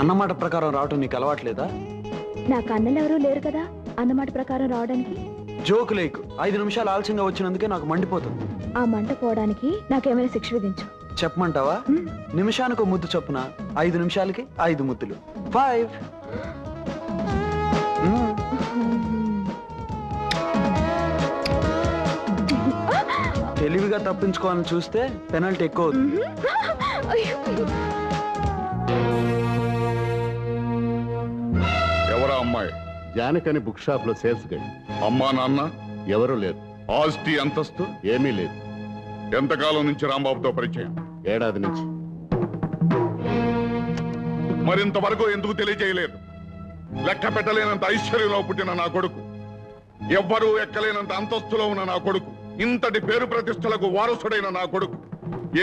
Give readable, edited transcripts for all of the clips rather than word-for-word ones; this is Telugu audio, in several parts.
అన్నమాట ప్రకారం రావటం నీకు అలవాట్లేదా? నాకు అన్నలు ఎవరూ లేరు కదా అన్నమాట ప్రకారం రావడానికి. జోకు లేకు. 5 నిమిషాలు ఆలస్యంగా వచ్చినందుకే నాకు మండిపోతుంది. ఆ మంట పోవడానికి నాకేమైనా శిక్ష విధించు. చెప్పమంటావా? నిమిషానికి ఒక ముద్దు చొప్పున 5 నిమిషాలకి 5 ముద్దులు. 5. తెలివిగా తప్పించుకోవాలని చూస్తే పెనల్టీ ఎక్కువ అవుతుంది. ఎవరా అమ్మాయి? జానకని బుక్ షాప్ లో సేల్స్ గడి. అమ్మా నాన్న ఎవరూ లేరు. ఆస్తి అంతస్తు ఏమీ లేదు. ఎంతకాలం నుంచి రాంబాబుతో పరిచయం? ఏడాది నుంచి. మరింతవరకు ఎందుకు తెలియజేయలేదు? లెక్క పెట్టలేనంత ఐశ్వర్యంలో పుట్టిన నా కొడుకు, ఎవ్వరూ ఎక్కలేనంత అంతస్తులో ఉన్న నా కొడుకు, ఇంతటి పేరు ప్రతిష్టలకు వారసుడైన నా కొడుకు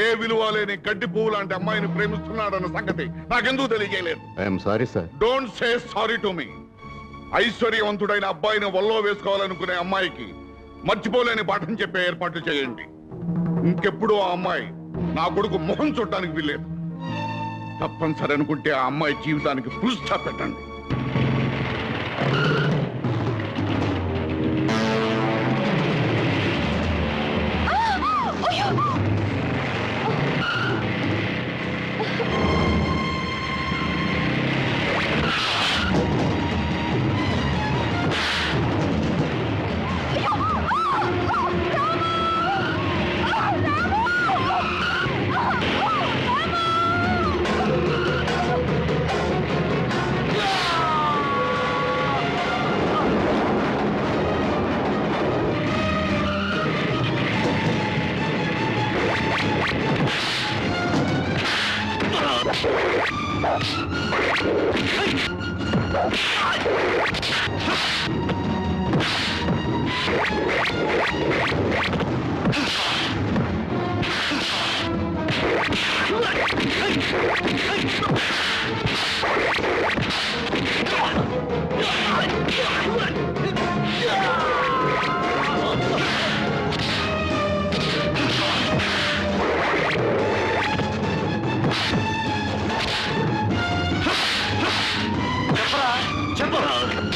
ఏ విలువ లేని గడ్డి పువ్వు లాంటి అమ్మాయిని ప్రేమిస్తున్నాడన్న సంగతి నాకెందుకు తెలియజేయలేదు? I'm sorry sir. Don't say sorry to me. ఐశ్వర్యవంతుడైన అబ్బాయిని వల్లో వేసుకోవాలనుకునే అమ్మాయికి మర్చిపోలేని పాఠం చెప్పే ఏర్పాట్లు చేయండి. ఇంకెప్పుడు ఆ అమ్మాయి నా కొడుకు మొహం చూడటానికి వీల్లేదు. తప్పనిసరి అనుకుంటే ఆ అమ్మాయి జీవితానికి ఫుల్ స్టాప్ పెట్టండి.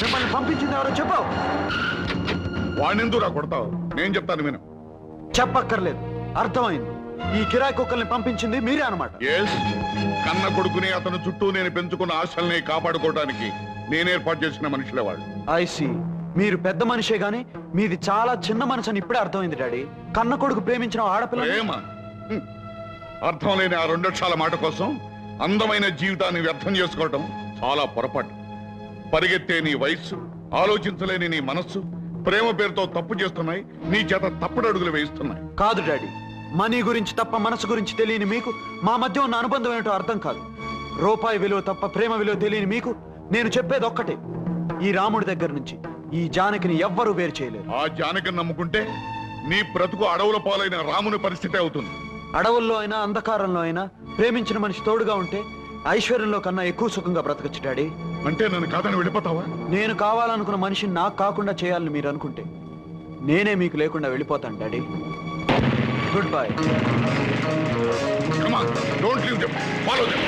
మిమ్మల్ని పంపించింది ఎవరో చెప్పు. వాణ్ణెందురా కొడతావు? నేను చెప్తాను విను. చెప్పక్కర్లేదు, అర్థమైంది. ఈ కిరాయి కుక్కల్ని పంపించింది మీరే అన్నమాట. కన్న కొడుకుని అతను చుట్టూ నేను పెంచుకున్న ఆశల్ని కాపాడుకోవడానికి నేను ఏర్పాటు చేసిన మనుషులే వాళ్ళు. ఐసి, మీరు పెద్ద మనిషే గాని మీది చాలా చిన్న మనసు అని ఇప్పుడే అర్థమైంది డాడీ. కన్న కొడుకు ప్రేమించిన ఆడపిల్ల ప్రేమ అర్థం లేని ఆ 2 అక్షరాల మాట కోసం అందమైన జీవితాన్ని వ్యర్థం చేసుకోవటం చాలా పొరపాటు. పరిగెత్తే నీ వయస్సు, ఆలోచించలేని నీ మనస్సు ప్రేమ పేరుతో తప్పు చేస్తున్నాయి. నీ చేత తప్పుడు అడుగులు వేయిస్తున్నాయి. కాదు డాడీ, మనీ గురించి తప్ప మనసు గురించి తెలియని మీకు మా మధ్య ఉన్న అనుబంధం ఏంటో అర్థం కాదు. రూపాయి విలువ తప్ప ప్రేమ విలువ తెలియని మీకు నేను చెప్పేది ఒక్కటే, ఈ రాముడి దగ్గర నుంచి ఈ జానకిని ఎవ్వరూ వేరు చేయలేరు. ఆ జానకిని నమ్ముకుంటే నీ బ్రతుకు అడవుల పాలైన రాముని పరిస్థితి అవుతుంది. అడవుల్లో అయినా అంధకారంలో అయినా ప్రేమించిన మనిషి తోడుగా ఉంటే ఐశ్వర్యంలో కన్నా ఎక్కువ సుఖంగా బ్రతకచ్చు డాడీ. అంటే నన్ను కాదని వెళ్ళిపోతావా? నేను కావాలనుకున్న మనిషిని నాకు కాకుండా చేయాలని మీరు అనుకుంటే నేనే మీకు లేకుండా వెళ్ళిపోతాను daddy. Good bye. Come on, don't leave them. Follow them.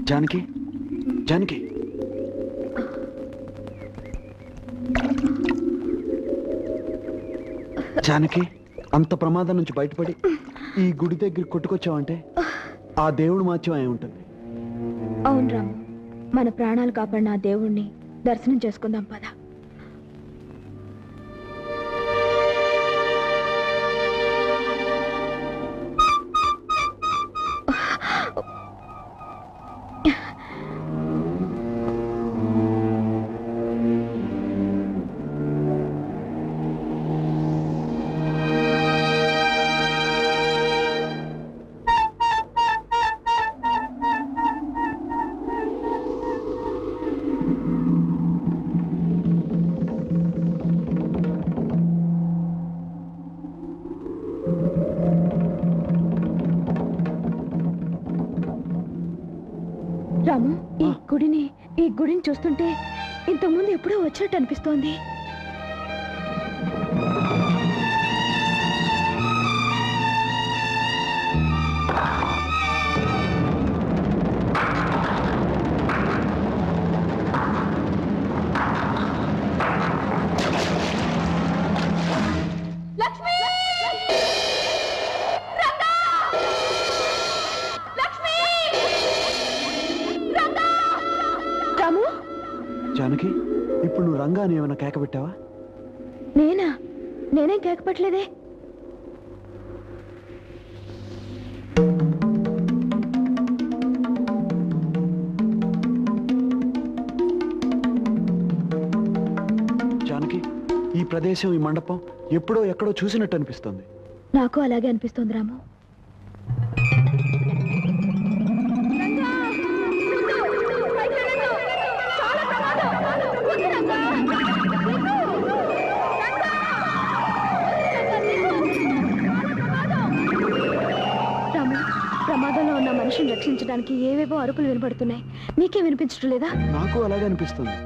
Janaki Janaki Janaki, అంత ప్రమాదం నుంచి బయటపడి ఈ గుడి దగ్గర కొట్టుకొచ్చావంటే ఆ దేవుడు మాత్యం అయి ఉంటుంది. అవును రాము, మన ప్రాణాలు కాపాడిన ఆ దేవుణ్ణి దర్శనం చేసుకుందాం పద. రాము, ఈ గుడిని చూస్తుంటే ఇంతకుముందు ఎప్పుడో వచ్చినట్టు అనిపిస్తోంది. జానకి, ఇప్పుడు నువ్వు రంగాని ఏమైనా కేక పెట్టావా? నేనేం కేక పెట్టలేదే. జానకి, ఈ ప్రదేశం, ఈ మండపం ఎప్పుడో ఎక్కడో చూసినట్టు అనిపిస్తుంది. నాకు అలాగే అనిపిస్తోంది రాము. ప్రమాదంలో ఉన్న మనిషిని రక్షించడానికి ఏవేవో అరుపులు వినపడుతున్నాయి. నీకే వినిపించడం లేదా? నాకు అలాగే అనిపిస్తుంది.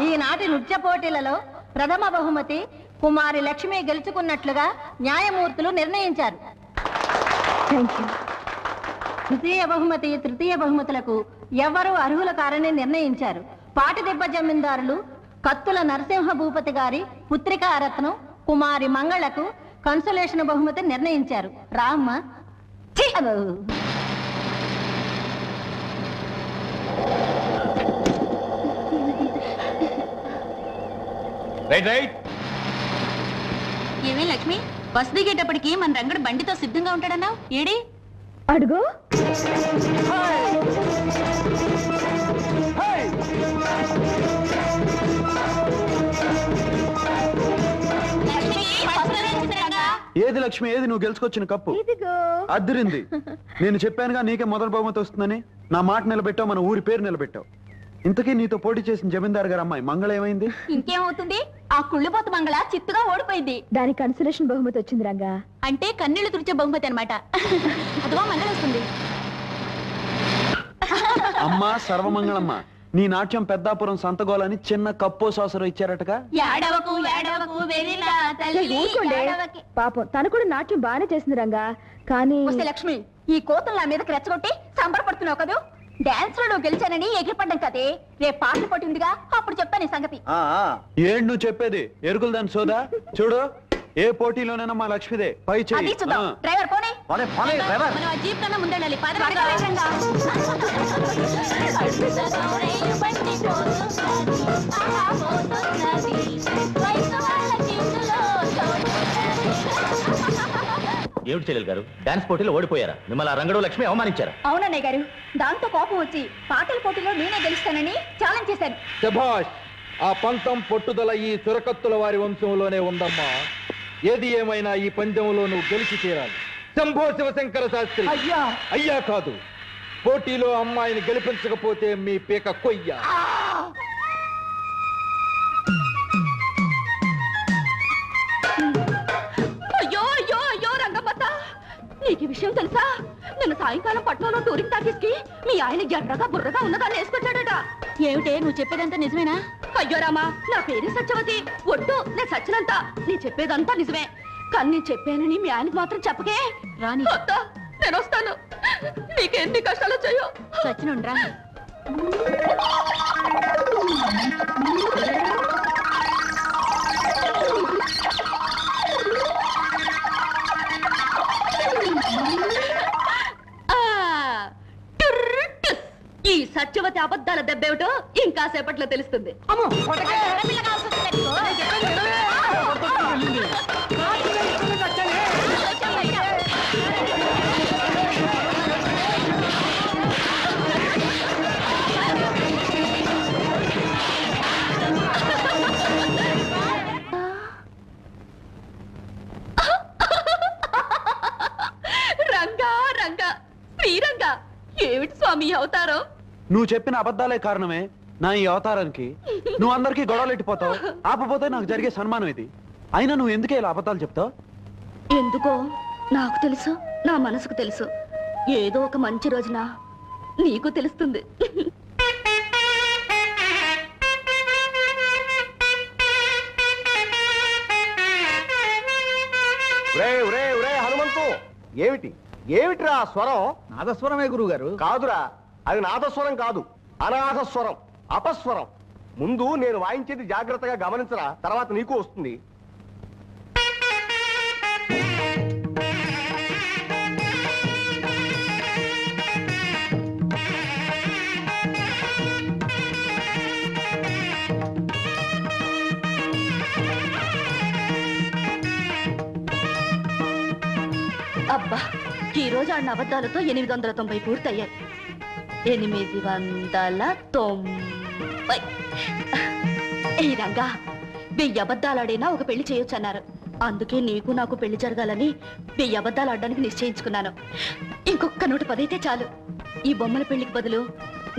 ఈనాటి నృత్య పోటీలలో ప్రథమ బహుమతి కుమారి లక్ష్మి గెలుచుకున్నట్లుగా న్యాయమూర్తులు నిర్ణయించారు. ద్వితీయ బహుమతి, తృతీయ బహుమతులకు ఎవరు అర్హుల కారని నిర్ణయించారు. పాటిదిబ్బ జమీందారులు కత్తుల నరసింహ భూపతి గారి పుత్రికా రత్నం కుమారి మంగళకు కన్సోలేషన్ బహుమతి నిర్ణయించారు. రామ్మ. ఏమే లక్ష్మి, బస్ దిగేటప్పటికి మన రంగడు బండితో సిద్ధంగా ఉంటాడన్నావు, ఏడి? అడుగు. ఏది లక్ష్మి, ఏది నువ్వు గెలుచుకొచ్చిన కప్పు? అద్దరింది. నేను చెప్పానుగా నీకే మొదటి బహుమతి వస్తుందని. నా మాట నిలబెట్టావు, మన ఊరి పేరు నిలబెట్టావు. ఇంతకీ నీతో పోటీ చేసిన జమీందారు గారు అమ్మాయి మంగళ ఏమైంది? ఇంకేమవుతుంది, ఆ కుళ్ళిపోత మంగళ చిత్తుగా ఓడిపోయింది. దానికి కన్సలేషన్ బహుమతి వచ్చింది రంగా. అంటే కన్నీళ్లు తుడిచే బహుమతి అనమాట. అదిగో మంగళ వస్తుంది. అమ్మా సర్వమంగళమ్మ, నీ నాట్యం పెద్దాపురం సంతగోలని చిన్న కప్పో సాసరు ఇచ్చారటగా. పాపం తను కూడా నాట్యం బాగానే చేసింది రంగా. కానీ లక్ష్మి, ఈ కోతులు నా మీదకి రెచ్చగొట్టి సంబరపడుతున్నావు కదూ. డాన్స్ లో గెలిచానని ఎగిరిపడ్డం కదే. రేపు పాటలు పట్టిందిగా, అప్పుడు చెప్పాను ఈ సంగతి. ఏంటి నువ్వు చెప్పేది? ఎరుకులు దాని సోదా. చూడు, ఏ పోటీలోనైనా మా లక్ష్మిదే పై చెయ్యి. డ్రైవర్ పోనీ. మనం ఆ జీప్ కన్నా ముందెళ్ళాలి ఏమిటి చెల్లెలు గారు, డాన్స్ పోటీలో ఓడిపోయారా? మిమ్మల్ని రంగడు లక్ష్మి అవమానించారా? అవునన్నయ్య గారు, దాంతో కోపం వచ్చి పాటల పోటీలో నేనే గెలుస్తానని ఛాలెంజ్ చేశాను. శభాష్! ఆ పంతం పట్టుదల ఈ చురకత్తుల వారి వంశంలోనే ఉందమ్మా. ఏది ఏమైనా ఈ పందెంలో నువ్వు గెలిచి తీరాలి. శంభో శివశంకర శాస్త్రి! అయ్యా అయ్యా కాదు, పోటీలో అమ్మాయిని గెలిపించకపోతే మీ పీక కొయ్య. అయ్యో అయ్యో అయ్యో రంగమ్మత్త, నీకు ఈ విషయం తెలుసా? నిన్న సాయంకాలం పట్నంలో టూరింగ్ టాకీస్కి మీ ఆయన ఎర్రగా బుర్రగా ఉన్నదాన్ని వేసుకొచ్చాడట. ఏమిటే నువ్వు చెప్పేదంతా నిజమేనా? అయ్యో రామా, నా పేరు సత్యవతి. ఒట్టు, నేను సచ్చినంత. నీ చెప్పేదంతా నిజమే, కానీ నేను చెప్పానని మీ ఆయనకు మాత్రం చెప్పకే. రాని నేను వస్తాను, నీకెన్ని కష్టాలు వచ్చాయో. సచ్చినుండ్రా. ఈ సత్యవతి అబద్ధాల దెబ్బేమిటో ఇంకా సేపట్లో తెలుస్తుంది. రంగా రంగా శ్రీరంగా, ఏమిటి స్వామి అవతారం? నువ్వు చెప్పిన అబద్ధాలే కారణమే నా ఈ అవతారానికి. నువ్వు అందరికీ గొడవలు ఎట్టిపోతావు, ఆపపోతే నాకు జరిగే సన్మానం ఇది. అయినా నువ్వు ఎందుకే ఇలా అబద్ధాలు చెప్తావు? ఎందుకో నాకు తెలుసు, నా మనసుకు తెలుసు. ఏదో ఒక మంచి రోజున నీకు తెలుస్తుంది. హనుమంతు, ఏమిటిరా స్వరం? నాదస్వరమే గురువు గారు. కాదురా, అది నాదస్వరం కాదు, అనాథస్వరం, అపస్వరం. ముందు నేను వాయించేది జాగ్రత్తగా గమనించరా, తర్వాత నీకు వస్తుంది. అబ్బా, ఈ రోజు ఆడిన అబద్ధాలతో 890 పూర్తయ్యాయి. 890. ఈ రంగా, 1000 అబద్ధాలు ఆడైనా ఒక పెళ్లి చేయొచ్చన్నారు. అందుకే నీకు నాకు పెళ్లి జరగాలని 1000 అబద్ధాలు ఆడడానికి నిశ్చయించుకున్నాను. ఇంకొక 110 అయితే చాలు. ఈ బొమ్మల పెళ్లికి బదులు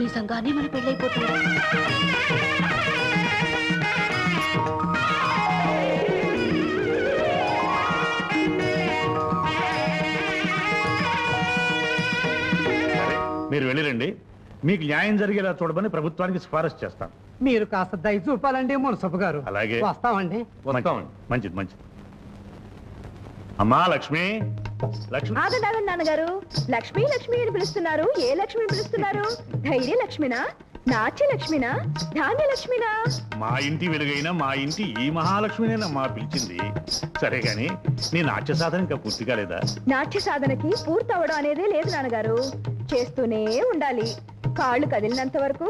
నిజంగానే మన పెళ్లి అయిపోతుంది. మీరు వెళ్ళిరండి, మీకు న్యాయం జరిగేలా చూడమని ప్రభుత్వానికి సిఫారసు చేస్తాం. మీరు కాస్త దయ చూపాలండి మున్సబు గారు. అలాగే. వస్తామండి. మంచిది మంచిది. అమ్మా లక్ష్మి, లక్ష్మి. ఆగండి నాన్నగారు, లక్ష్మి లక్ష్మి అని పిలుస్తున్నారు. ఏ లక్ష్మి పిలుస్తున్నారు? ధైర్య లక్ష్మినా, నాట్య లక్ష్మినా, ధాన్య లక్ష్మినా? మా ఇంటి వెలుగైన మా ఇంటి ఈ మహాలక్ష్మినేనమ్మా పిలిచింది. సరే గాని నీ నాట్య సాధన ఇంకా పూర్తి కాలేదా? నాట్య సాధనకి పూర్తవడం అనేదే లేదు నాన్నగారు. చేస్తూనే ఉండాలి. కాళ్ళు కదిలినంత వరకు,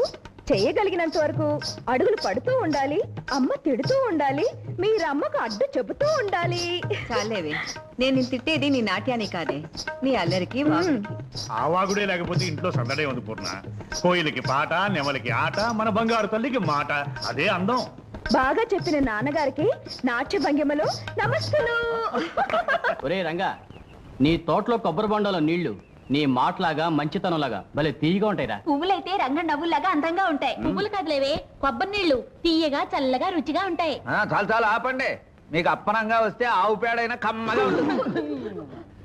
చేయగలిగినంత వరకు అడుగులు పడుతూ ఉండాలి. అమ్మ తిడుతూ ఉండాలి, మీరమ్మకు అడ్డు చెబుతూ ఉండాలి. చాలేవే, నేను తిట్టేది నీ నాట్యాన్ని కాదే, నీ అల్లరికి వాగుడికి. ఆ వాగుడే లేకపోతే ఇంట్లో సందడే ఉంది పూర్ణ. కోయిలకి పాట, నెమలికి ఆట, మన బంగారు తల్లికి మాట, అదే అందం. బాగా చెప్పిన నాన్నగారికి నాట్య భంగిమలో నమస్తులు. ఒరే రంగా, నీ తోటలో కొబ్బరి బొండలో నీళ్లు నీ మాటలాగా మంచితనంలాగా భలే తీయగా ఉంటాయిరా. పువ్వులైతే రంగ నవ్వులాగా అందంగా ఉంటాయి. పువ్వులు కదలేవే, కొబ్బరి నీళ్లు తీయగా చల్లగా రుచిగా ఉంటాయి. చాలా చాలా ఆపండి. మీకు అప్పనంగా వస్తే ఆవు పేడైనా కమ్మగా ఉంటుంది.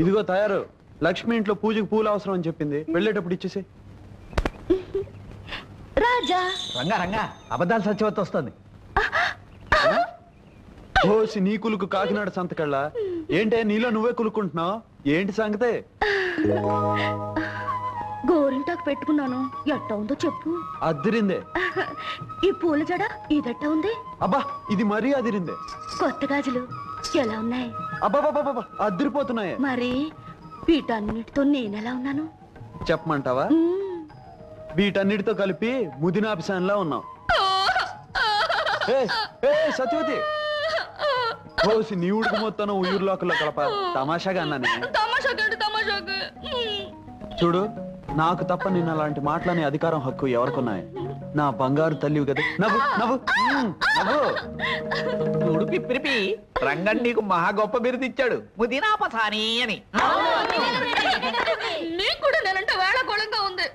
ఇదిగో తయారు. లక్ష్మి ఇంట్లో పూజకు పూలు అవసరం అని చెప్పింది, వెళ్ళేటప్పుడు ఇచ్చేసి. రాజా రంగా రంగా, అబద్ధాలు సత్యవతి వస్తుంది. ఓసి నీ కులుకు కాకినాడ సంతకళ్ళ. ఏంటే నీలో నువ్వే కులుకుంటున్నావు? ఏంటి సంగతే? గోరింటాకు పెట్టుకున్నాను, ఎట్ట ఉందో చెప్పు. అదిరిందే. ఈ పూల జడ ఇదట్ట ఉంది. అబ్బా, ఇది మరీ అదిరిందే. కొత్త గాజులు ఎలా ఉన్నాయి? అబ్బాబాబా, అదిరిపోతున్నాయే. మరి వీటన్నిటితో నేనెలా ఉన్నాను చెప్పమంటావా? వీటన్నిటితో కలిపి ముదినాభిసాన్లా ఉన్నావు. సత్యవతి కోసి నీ ఉడుకు మొత్తం ఉయ్యూరులోకల్లో కలప తమాషాగా అన్నానే. చూడు, నాకు తప్ప నిన్న అలాంటి మాటలని అధికారం హక్కు ఎవరికున్నాయి? నా బంగారు తల్లివి కదా. నవ్వు నవ్వు నవ్వు. చూడు పిప్పిరిపి, రంగన్ నీకు మహా గొప్ప బిరుదు ఇచ్చాడు, ముదినాపసాని అని. నీకు కూడా నేనంటే వేళకోళంగా ఉంది.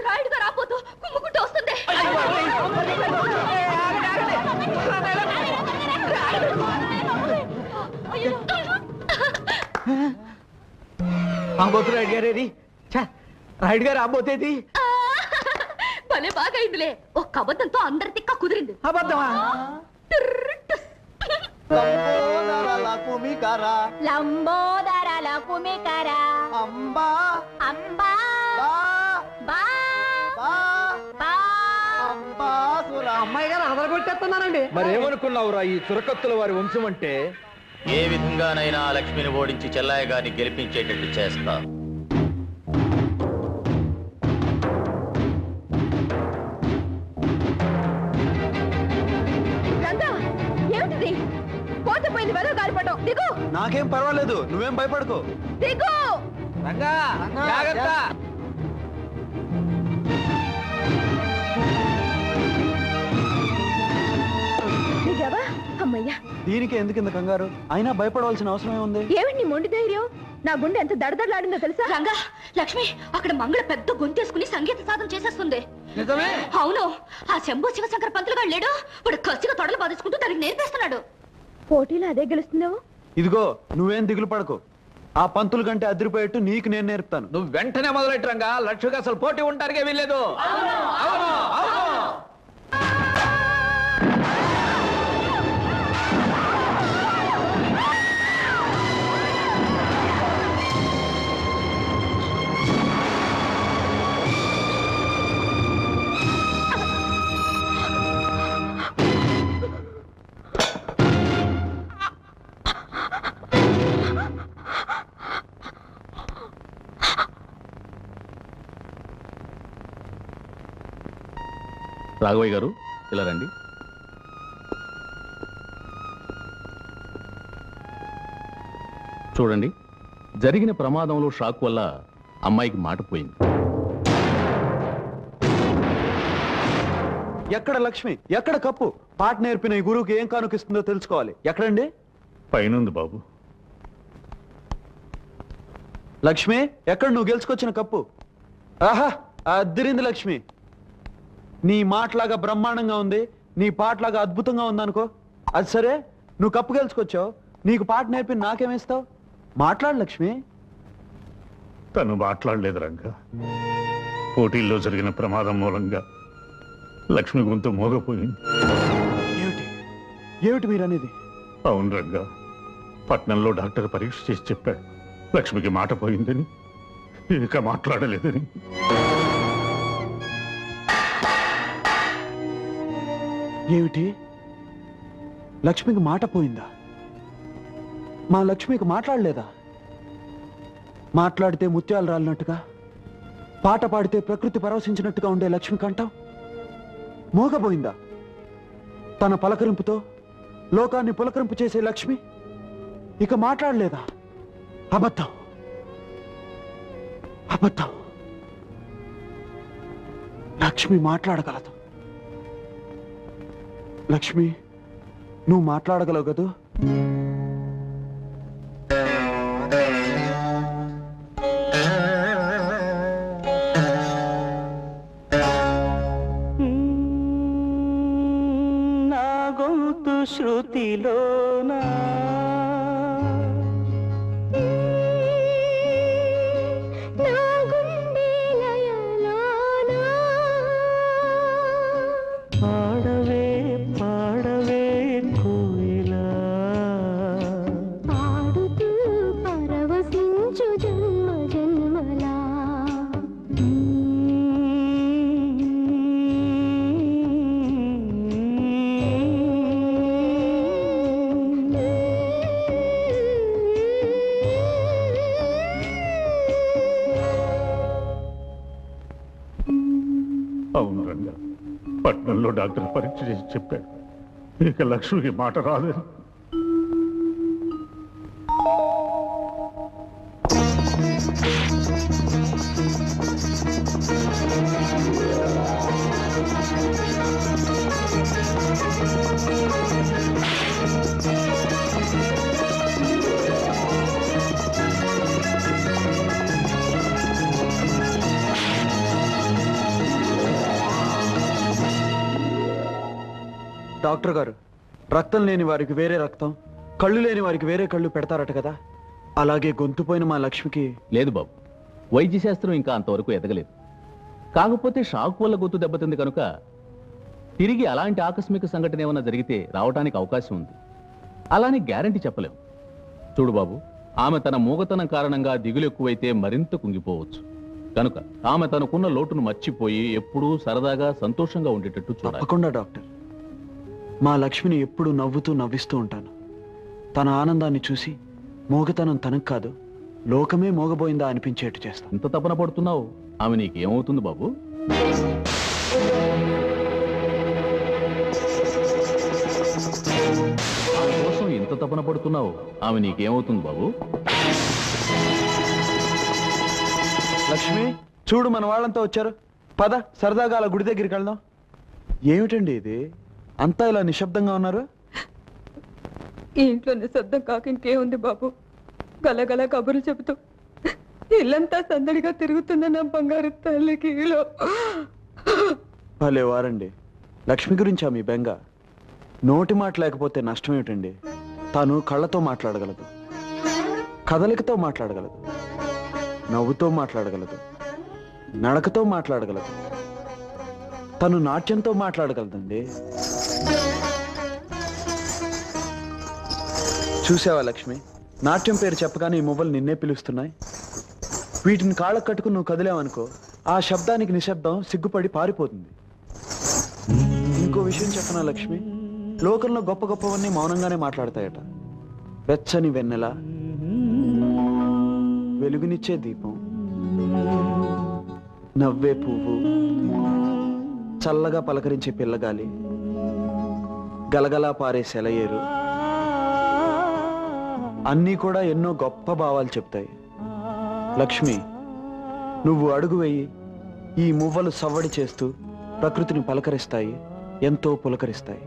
రాయుడుగా రాపోతూ కుమ్ముకుంటూ వస్తుంది. రాయుడు గారేది, రాయుడు గారు రాబోతేది. భలే బాగా అయిందిలే. ఒక్క అబద్ధంతో అందరి తిక్క కుదిరింది. అబద్ధమా? లంబోదర కుమికర అంబా అంబా బా అమ్మాయి గారు అదరగొట్టేస్తున్నారండి. మరేమనుకున్నావురా ఈ చురకత్తుల వారి వంశం అంటే? ఏ విధంగానైనా లక్ష్మిని ఓడించి చెల్లాయి గారిని గెలిపించేటట్టు చేస్తా. ఏమిటిది? పోతే పోయింది, వెదవ గాలిపటం. దిగు. నాకేం పర్వాలేదు, నువ్వేం భయపడుకో. దిగు. రంగా జాగ్రత్త. దిగావా? అమ్మయ్యా. దీనికి ఎందుకు ఇంత కంగారు? అయినా భయపడవలసిన అవసరం ఏముంది? ఏమిటి నీ మొండి ధైర్యం? నా గుండె ఎంత దడదడలాడిందో తెలుసా? రంగా, లక్ష్మి అక్కడ మంగళ పెద్ద గొంతేసుకుని సంగీత సాధన చేసేస్తుంది. నిజమే? అవును. ఆ శంభు శివశంకర పంతులు గారు లేడు, వాడు కసిగా తొడలు బాధించుకుంటూ దానికి నేర్పిస్తున్నాడు. పోటీలో అదే గెలుస్తుందేమో. ఇదిగో, నువ్వేం దిగులు పడకు. ఆ పంతులు కంటే అదిరిపోయేట్టు నీకు నేను నేర్పుతాను. నువ్వు వెంటనే మొదలెట్టు రంగా. లక్ష్మికి అసలు పోటీ ఉంటానికే వీల్లేదు. అవును అవును. రాఘవయ్య గారు, ఇలా రండి. చూడండి, జరిగిన ప్రమాదంలో షాక్ వల్ల అమ్మాయికి మాట పోయింది. ఎక్కడ లక్ష్మి, ఎక్కడ కప్పు? పాట నేర్పిన ఈ గురువుకి ఏం కానుకిస్తుందో తెలుసుకోవాలి. ఎక్కడండి? పైనుంది బాబు. లక్ష్మి, ఎక్కడ నువ్వు గెలుచుకొచ్చిన కప్పు? ఆహా, అద్దిరింది లక్ష్మి. నీ మాటలాగా బ్రహ్మాండంగా ఉంది, నీ పాటలాగా అద్భుతంగా ఉందనుకో. అది సరే, నువ్వు కప్పు గెలుచుకొచ్చావు, నీకు పాట నేర్పి నాకేమిస్తావు? మాట్లాడు లక్ష్మి. తను మాట్లాడలేదు రంగా. పోటీల్లో జరిగిన ప్రమాదం మూలంగా లక్ష్మి గొంతు మోగపోయింది. ఏమిటి ఏమిటి మీరనేది? అవును రంగా, పట్నంలో డాక్టర్ పరీక్ష చేసి చెప్పాడు లక్ష్మికి మాట పోయిందని, ఇక మాట్లాడలేదని. ఏమిటి? లక్ష్మికి మాట పోయిందా? మా లక్ష్మికి మాట్లాడలేదా? మాట్లాడితే ముత్యాలు రాలినట్టుగా, పాట పాడితే ప్రకృతి పరవశించినట్టుగా ఉండే లక్ష్మి కంఠం మోగబోయిందా? తన పలకరింపుతో లోకాన్ని పులకరింపు చేసే లక్ష్మి ఇక మాట్లాడలేదా? అబద్ధం, అబద్ధం. లక్ష్మి మాట్లాడగలదు. లక్ష్మి, నువ్వు మాట్లాడగలవు కదూ? నా గొంతు శృతిలోనా పాడవే పాడవే కోయిలా, పాడుతూ పరవశించు జన్మ జన్మలా. పట్నంలో డాక్టర్ పరీక్ష చేసి చెప్పాడు ఇక లక్ష్మికి మాట రాదని. డాక్టర్ గారు, రక్తం లేని వారికి వేరే రక్తం, కళ్ళు లేని వారికి వేరే కళ్ళు పెడతారట కదా, అలాగే గొంతుపోయిన మా లక్ష్మికి. లేదు బాబు, వైద్య శాస్త్రం ఇంకా అంతవరకు ఎదగలేదు. కాకపోతే షాక్ వల్ల గొంతు దెబ్బతింది కనుక తిరిగి అలాంటి ఆకస్మిక సంఘటన ఏమైనా జరిగితే రావడానికి అవకాశం ఉంది. అలానే గ్యారంటీ చెప్పలేం. చూడు బాబు, ఆమె తన మూగతనం కారణంగా దిగులు ఎక్కువైతే మరింత కుంగిపోవచ్చు. కనుక ఆమె తనకున్న లోటును మర్చిపోయి ఎప్పుడూ సరదాగా సంతోషంగా ఉండేటట్టు చూడాలి. తప్పకుండా డాక్టర్. మా లక్ష్మిని ఎప్పుడు నవ్వుతూ నవ్విస్తూ ఉంటాను. తన ఆనందాన్ని చూసి మోగతనం తనకు కాదు, లోకమే మోగబోయిందా అనిపించేట్టు చేస్తాను. ఇంత తపన పడుతున్నావు, ఆమె నీకేమవుతుంది బాబు? ఆమె కోసం ఇంత తపన పడుతున్నావు, ఆమె నీకేమవుతుంది బాబు? లక్ష్మి, చూడు మన వాళ్ళంతా వచ్చారు. పద, సరదాగా అలా గుడి దగ్గరికి వెళ్దాం. ఏమిటండి ఇది, అంతా ఇలా నిశ్శబ్దంగా ఉన్నారు? ఈ ఇంట్లో నిశ్శబ్దం కాక ఇంకేముంది బాబు? గలగల కబుర్లు చెబుతూ ఇల్లంతా సందడిగా తిరుగుతున్న నా బంగారు తల్లికి భలే వారండి. లక్ష్మి గురించా మీ బెంగ? నోటి మాట లేకపోతే నష్టం ఏమిటండి? తాను కళ్ళతో మాట్లాడగలదు, కదలికతో మాట్లాడగలదు, నవ్వుతో మాట్లాడగలదు, నడకతో మాట్లాడగలదు, తను నాట్యంతో మాట్లాడగలదండి. చూసావా లక్ష్మి, నాట్యం పేరు చెప్పగానే ఈ మువ్వలు నిన్నే పిలుస్తున్నాయి. వీటిని కాళ్ళకు కట్టుకుని నువ్వు కదిలేవనుకో, ఆ శబ్దానికి నిశ్శబ్దం సిగ్గుపడి పారిపోతుంది. ఇంకో విషయం చెప్పనా లక్ష్మి, లోకంలో గొప్ప గొప్పవన్నీ మౌనంగానే మాట్లాడతాయట. వెచ్చని వెన్నెల, వెలుగునిచ్చే దీపం, నవ్వే పువ్వు, చల్లగా పలకరించే పిల్లగాలి, గలగలా పారే సెలయేరు, అన్నీ కూడా ఎన్నో గొప్ప భావాలు చెప్తాయి. లక్ష్మి, నువ్వు అడుగు వేయి, ఈ మువ్వలు సవ్వడి చేస్తూ ప్రకృతిని పలకరిస్తాయి, ఎంతో పులకరిస్తాయి.